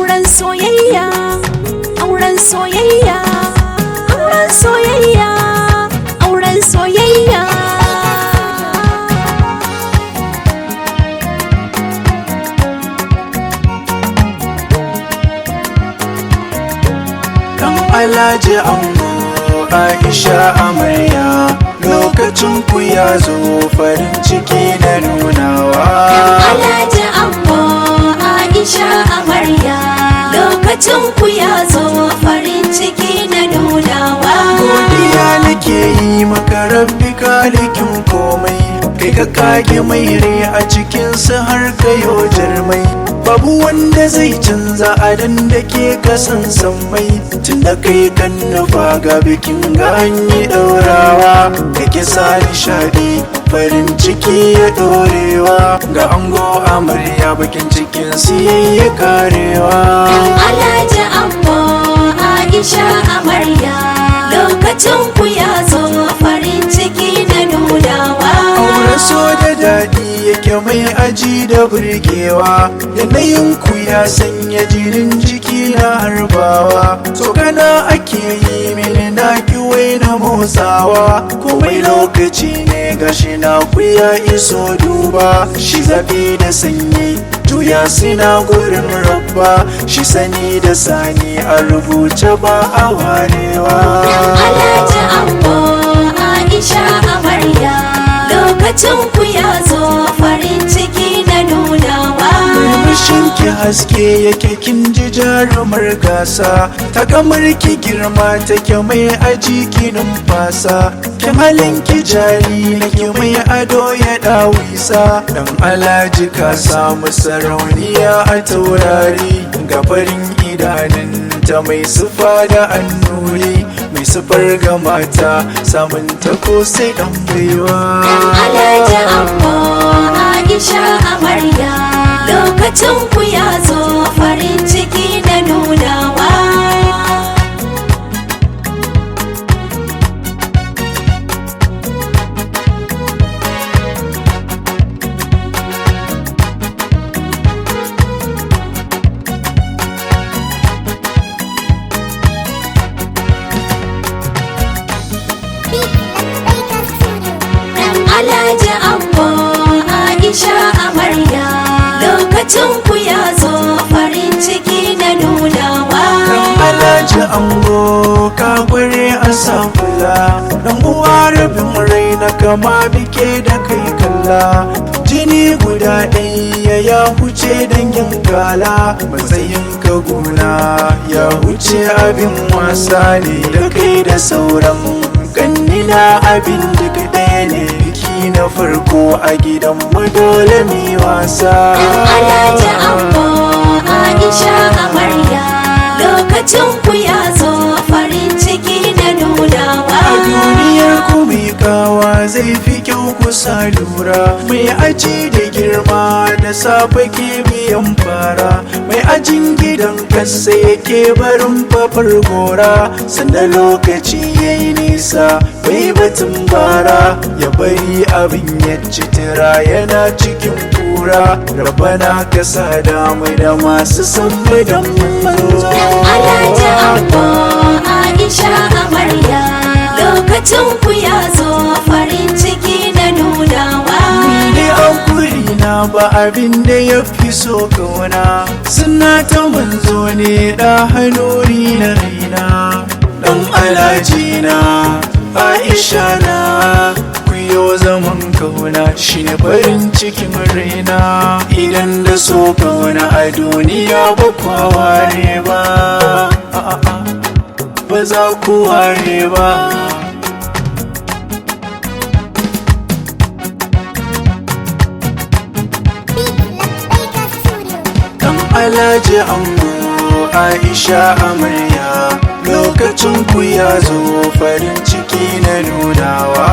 auren soyayya, auren soyayya, auren soyayya, auren soyayya. Dan Alaji ango Aisha amarya, lokacin ku ya zo farin ciki na nunawa. Dan Alaji ango Aisha amarya, lokacin ku ya zo farin ciki na nunawa. Godiya nake yi maka rabbi kalikin komai, kai ka kage mai rai a cikinsu har kayo jarmai. Babu wanda zai canza adan da ke kasan sammai, tunda kai kan nufa ga bikin ga an yi ɗaurawa. Kake sa nishaɗi farin ciki ya ɗorewa, ga ango amarya bakin cikin su yayi karewa. Dan Alaji ango Aisha amarya, lokacin ku ya zo farin ciki na nunawa. Auren so da daɗi yake mai aji da burgewa, yanayin ku ya sanya jinin jiki na harbawa. Tsokana ake yi mini na kiwai na motsawa, komai lokaci ne gashi na ku ya iso duba. Shi zafi da sanyi juya suna gurin rabba, shi sani da sani a rubuce ba a warewa. Dan Alaji ango Aisha amarya, lokacin ku ya zo farin ciki na nunawa. Murmushin ki haske yake kin ji jarumar gasa, ta kamar ki girma take mai aji ki numfasa. Kin halin ki jari nake mai ado ya dawisa. Dan Alaji ka samu sarauniya a taurari, ga farin idanun ta mai sufa da annuri, mai sufar ga mata samun ta ko sai dan baiwa. Dan Alaji ango Aisha amarya, lokacin ku ya zo farin ciki na nunawa. Dan Alaji ango Aisha amarya, lokacin ku ya zo farin ciki na nunawa. Dan Alaji ango ka gware a safula, dan uwa rabin rai na kama bike da kai kalla. Jini guda ɗaya ya huce dangin kala, matsayin ka gona ya huce abin wasa ne. Da kai da sauran kannina abin duk ɗaya ne, biki na farko a gidanmu dole mi wasa. Dan Alaji ango Aisha amarya, lokacin ku ya zo farin ciki na nunawa. A duniyar ku mai kawa zai fi kyau kusa lura, mai aji da girma da safe ke biyan fara, mai ajin gidan kasa yake barin fafar gora. Sanda lokaci yayi nisa bai batun bara, ya bari abin ya citira yana cikin kura. Rabana ka sa damu da masu san mu dan manzo. Dan Alaji ango Aisha amarya, lokacin ku ya zo farin ciki na nunawa. Ni hakuri na ba abin da ya fi so kauna, suna ta manzo ne da hanori na raina. Dan Alaji na Aisha na, ku yo zaman kauna shine farin cikin raina. Idan da so kauna a duniya ba kwa ware ba, ba za ku ware ba. Dan Alaji ango Aisha amarya, lokacin ku ya zo farin ciki na nunawa.